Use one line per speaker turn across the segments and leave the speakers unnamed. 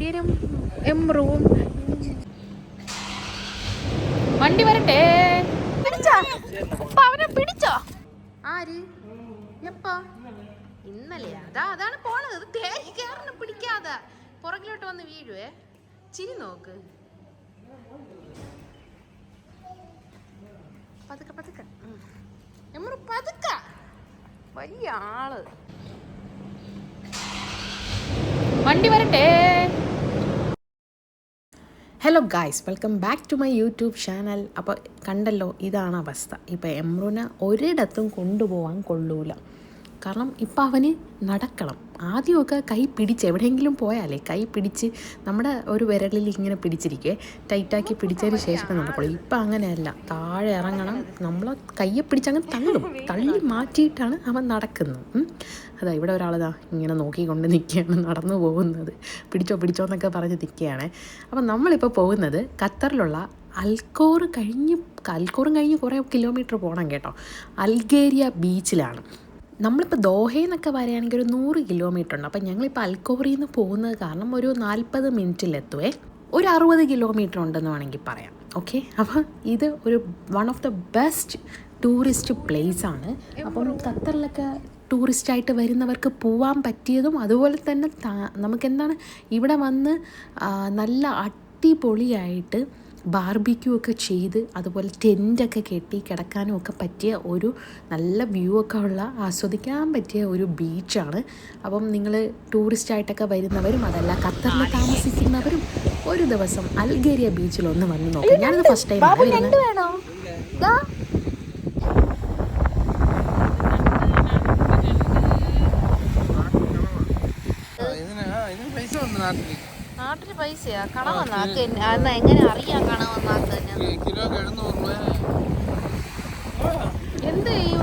അൽഗേരിയും എംറുവും. വണ്ടി വരട്ടെ. അവനെ പിടിച്ചോ? ആര്? എപ്പോ? ഇന്നലെ. അതാണ് പോണത്. തേങ്ങ കയറിന് പിടിക്കാതെ പുറകിലോട്ട് വന്ന് വീഴുവേ. ചിരി നോക്ക്. പതുക്കെ പതുക്കെ. എംറു പതുക്ക. വലിയ ആള്. വണ്ടി വരട്ടെ. Hello guys, welcome back to my YouTube channel. അപ്പോൾ കണ്ടല്ലോ, ഇതാണ് അവസ്ഥ. ഇപ്പോൾ എംറുവിനെ ഒരിടത്തും കൊണ്ടുപോകാൻ കൊള്ളൂല. കാരണം ഇപ്പം അവന് നടക്കണം. ആദ്യമൊക്കെ കൈ പിടിച്ച് എവിടെയെങ്കിലും പോയാലേ കൈ പിടിച്ച് നമ്മുടെ ഒരു വിരലിൽ ഇങ്ങനെ പിടിച്ചിരിക്കുക, ടൈറ്റാക്കി പിടിച്ചതിന് ശേഷമേ നടക്കുള്ളൂ. ഇപ്പം അങ്ങനെയല്ല, താഴെ ഇറങ്ങണം. നമ്മളെ കയ്യെ പിടിച്ചങ്ങ് തള്ളി മാറ്റിയിട്ടാണ് അവൻ നടക്കുന്നത്. അതാ ഇവിടെ ഒരാളിതാ ഇങ്ങനെ നോക്കിക്കൊണ്ട് നിൽക്കുകയാണ്, നടന്നു പോകുന്നത്. പിടിച്ചോ എന്നൊക്കെ പറഞ്ഞ് നിൽക്കുകയാണ്. അപ്പം നമ്മളിപ്പോൾ പോകുന്നത് ഖത്തറിലുള്ള അൽഖോറും കഴിഞ്ഞ് കുറേ കിലോമീറ്റർ പോകണം കേട്ടോ. അൽഗേരിയ ബീച്ചിലാണ്. നമ്മളിപ്പോൾ ദോഹയെന്നൊക്കെ പറയുകയാണെങ്കിൽ ഒരു 100 കിലോമീറ്റർ ഉണ്ട്. അപ്പം ഞങ്ങളിപ്പോൾ അൽഖോറിൽ നിന്ന് പോകുന്നത് കാരണം ഒരു 40 മിനിറ്റിലെത്തുവേ. ഒരു 60 കിലോമീറ്റർ ഉണ്ടെന്ന് വേണമെങ്കിൽ പറയാം. ഓക്കെ, അപ്പോൾ ഇത് ഒരു one of the best tourist place ആണ്. അപ്പം ഖത്തറിലൊക്കെ ടൂറിസ്റ്റായിട്ട് വരുന്നവർക്ക് പോവാൻ പറ്റിയതും അതുപോലെ തന്നെ നമുക്കെന്താണ് ഇവിടെ വന്ന് നല്ല അടിപൊളിയായിട്ട് ബാർബിക്യൂ ഒക്കെ ചെയ്ത് അതുപോലെ ടെൻറ്റൊക്കെ കെട്ടി കിടക്കാനും ഒക്കെ പറ്റിയ ഒരു നല്ല വ്യൂ ഒക്കെ ഉള്ള ആസ്വദിക്കാൻ പറ്റിയ ഒരു ബീച്ചാണ്. അപ്പം നിങ്ങൾ ടൂറിസ്റ്റായിട്ടൊക്കെ വരുന്നവരും അതല്ല ഖത്തറിൽ താമസിക്കുന്നവരും ഒരു ദിവസം അൽഗേരിയ ബീച്ചിലൊന്ന് വന്ന് നോക്കാം. ഞാനിത് ഫസ്റ്റ് ടൈം വരുന്നത്. നാട്ടില് പൈസയാ? കണവന്നാക്ക് എങ്ങനെ അറിയാം? കണവന്നാക്ക് എന്ത് ചെയ്യും?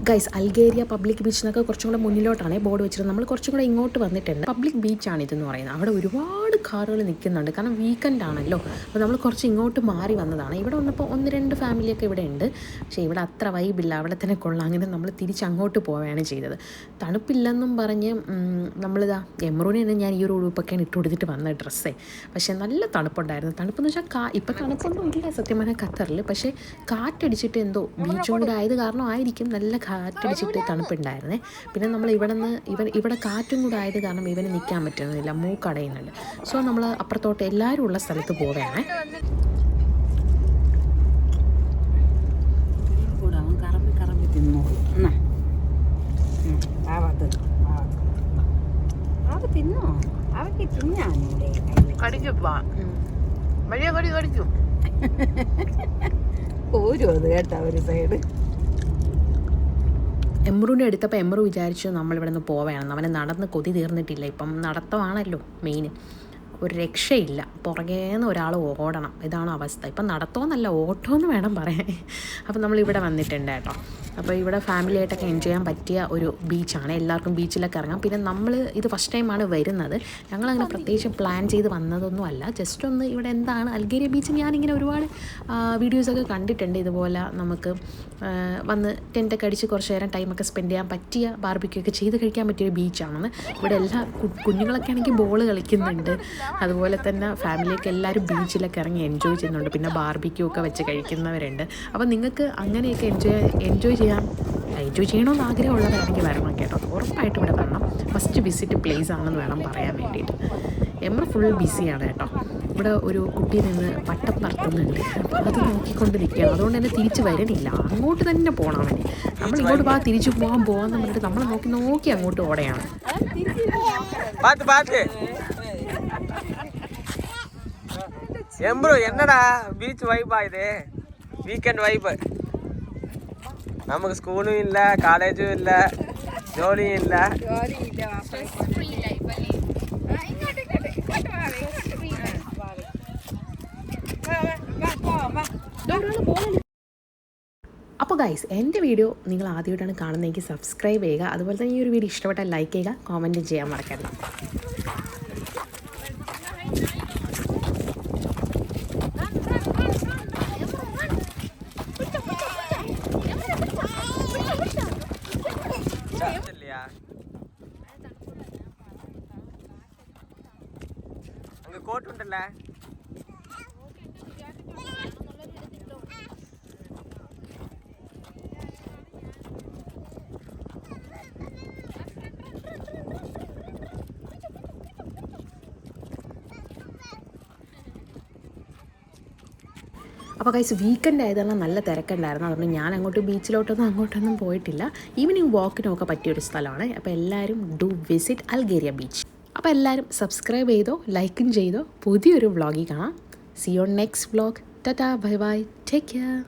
ഗൈസ്, അൽഗേരിയ പബ്ലിക് ബീച്ച് എന്നൊക്കെ കുറച്ചും കൂടെ മുന്നിലോട്ടാണ് ബോർഡ് വെച്ചിട്ട്. നമ്മൾ കുറച്ചും കൂടെ ഇങ്ങോട്ട് വന്നിട്ടുണ്ട്. പബ്ലിക് ബീച്ചാണ് ഇതെന്ന് പറയുന്നത്. അവിടെ ഒരുപാട് കാറുകൾ നിൽക്കുന്നുണ്ട്, കാരണം വീക്കെൻഡ് ആണല്ലോ. അപ്പോൾ നമ്മൾ കുറച്ച് ഇങ്ങോട്ട് മാറി വന്നതാണ്. ഇവിടെ വന്നപ്പോൾ 1-2 ഫാമിലിയൊക്കെ ഇവിടെ ഉണ്ട്. പക്ഷേ ഇവിടെ അത്ര വൈബില്ല, അവിടെ തന്നെ കൊള്ളാം. അങ്ങനെ നമ്മൾ തിരിച്ച് അങ്ങോട്ട് പോവുകയാണ് ചെയ്തത്. തണുപ്പില്ലെന്നും പറഞ്ഞ് നമ്മളിതാ എംറുവിന് തന്നെ ഞാൻ ഈ ഒരു ഉടുപ്പൊക്കെയാണ് ഇട്ട് കൊടുത്തിട്ട് വന്ന ഡ്രസ്സേ. പക്ഷേ നല്ല തണുപ്പുണ്ടായിരുന്നു. തണുപ്പെന്ന് വെച്ചാൽ ഇപ്പം തണുപ്പൊന്നും ഇല്ല സത്യം പറഞ്ഞാൽ ഖത്തറിൽ. പക്ഷേ കാറ്റടിച്ചിട്ട് എന്തോ ബീച്ചും കൂടെ ആയത് കാരണം ആയിരിക്കും നല്ല കാറ്റടിച്ചിട്ട് തണുപ്പുണ്ടായിരുന്നേ. പിന്നെ നമ്മൾ ഇവിടെ കാറ്റും കൂടെ ആയത് കാരണം ഇവന് നിൽക്കാൻ പറ്റുന്നില്ല, മൂക്കടയുന്നുണ്ട്. സോ നമ്മൾ അപ്പുറത്തോട്ട് എല്ലാവരും ഉള്ള സ്ഥലത്ത് പോവുകയാണേ. കേട്ടാ ഒരു സൈഡ് എംറുവിനെ എടുത്തപ്പോൾ എംറു വിചാരിച്ചു നമ്മളിവിടെ നിന്ന് പോവുകയാണ്. അവനെ നടന്ന് കൊതി തീർന്നിട്ടില്ല. ഇപ്പം നടത്തമാണല്ലോ മെയിൻ. ഒരു രക്ഷയില്ല, പുറകേന്ന് ഒരാൾ ഓടണം. ഇതാണ് അവസ്ഥ. ഇപ്പം നടത്തോന്നല്ല, ഓട്ടോ എന്ന് വേണം പറയാൻ. അപ്പം നമ്മളിവിടെ വന്നിട്ടുണ്ട് കേട്ടോ. അപ്പോൾ ഇവിടെ ഫാമിലി ആയിട്ടൊക്കെ എൻജോയ് ചെയ്യാൻ പറ്റിയ ഒരു ബീച്ചാണ്. എല്ലാവർക്കും ബീച്ചിലൊക്കെ ഇറങ്ങാം. പിന്നെ നമ്മൾ ഇത് ഫസ്റ്റ് ടൈമാണ് വരുന്നത്. ഞങ്ങളങ്ങനെ പ്രത്യേകിച്ച് പ്ലാൻ ചെയ്ത് വന്നതൊന്നും അല്ല. ജസ്റ്റ് ഒന്ന് ഇവിടെ എന്താണ് അൽഗേരിയ ബീച്ച്, ഞാനിങ്ങനെ ഒരുപാട് വീഡിയോസൊക്കെ കണ്ടിട്ടുണ്ട്. ഇതുപോലെ നമുക്ക് വന്ന് ടെൻറ്റൊക്കെ അടിച്ച് കുറച്ച് നേരം ടൈമൊക്കെ സ്പെൻഡ് ചെയ്യാൻ പറ്റിയ ബാർബിക്യൂ ഒക്കെ ചെയ്ത് കഴിക്കാൻ പറ്റിയൊരു ബീച്ചാണെന്ന്. ഇവിടെ എല്ലാ കുഞ്ഞുങ്ങളൊക്കെ ആണെങ്കിൽ ബോൾ കളിക്കുന്നുണ്ട്. അതുപോലെ തന്നെ ഫാമിലിയൊക്കെ എല്ലാവരും ബീച്ചിലൊക്കെ ഇറങ്ങി എൻജോയ് ചെയ്യുന്നുണ്ട്. പിന്നെ ബാർബിക്യൂ ഒക്കെ വെച്ച് കഴിക്കുന്നവരുണ്ട്. അപ്പോൾ നിങ്ങൾക്ക് അങ്ങനെയൊക്കെ എൻജോയ് ചെയ്യണമെന്ന് ആഗ്രഹമുള്ളവരാണെങ്കിൽ വരണം കേട്ടോ. ഉറപ്പായിട്ട് ഇവിടെ വരണം. ഫസ്റ്റ് വിസിറ്റ് പ്ലേസ് ആണെന്ന് വേണം പറയാൻ വേണ്ടിയിട്ട്. എംറു ഫുൾ ബിസിയാണ് കേട്ടോ. ഇവിടെ ഒരു കുട്ടി നിന്ന് പട്ടം പറത്തുന്നുണ്ട്. അപ്പോൾ അത് നോക്കിക്കൊണ്ട് നിൽക്കുകയാണ്. അതുകൊണ്ട് തന്നെ തിരിച്ച് വരണില്ല, അങ്ങോട്ട് തന്നെ പോകണം അവന്. നമ്മൾ ഇങ്ങോട്ട് തിരിച്ചു പോകാമെന്ന് പറഞ്ഞിട്ട് നമ്മൾ നോക്കി അങ്ങോട്ട് ഓടെയാണ്.
എംബ്രോ എന്നടാ ബീച്ച് വൈബാ ഇത്, വീക്കെൻഡ് വൈബ്. നമുക്ക് സ്കൂളും ഇല്ല, കോളേജും ഇല്ല, ജോലിയും ഇല്ല.
അപ്പോൾ ഗൈസ്, എൻ്റെ വീഡിയോ നിങ്ങൾ ആദ്യമായിട്ടാണ് കാണുന്നതെങ്കിൽ സബ്സ്ക്രൈബ് ചെയ്യുക. അതുപോലെ തന്നെ ഈ ഒരു വീഡിയോ ഇഷ്ടപ്പെട്ടാൽ ലൈക്ക് ചെയ്യുക, കോമൻറ്റ് ചെയ്യാൻ മറക്കരുത്.
இல்லையா அங்க கோட் உண்டல்ல
അപ്പോൾ ഗൈസ് വീക്കെൻഡ് ആയതെല്ലാം നല്ല തിരക്കുണ്ടായിരുന്നു. അതുകൊണ്ട് ഞാൻ അങ്ങോട്ട് ബീച്ചിലോട്ടൊന്നും അങ്ങോട്ടൊന്നും പോയിട്ടില്ല. ഈവനിങ് വാക്കിനൊക്കെ പറ്റിയൊരു സ്ഥലമാണ്. അപ്പോൾ എല്ലാവരും ഡു വിസിറ്റ് അൽഗേരിയ ബീച്ച്. അപ്പോൾ എല്ലാവരും സബ്സ്ക്രൈബ് ചെയ്തോ, ലൈക്കും ചെയ്തോ. പുതിയൊരു വ്ളോഗിൽ കാണാം. See you next vlog. Tata, bye bye, take care.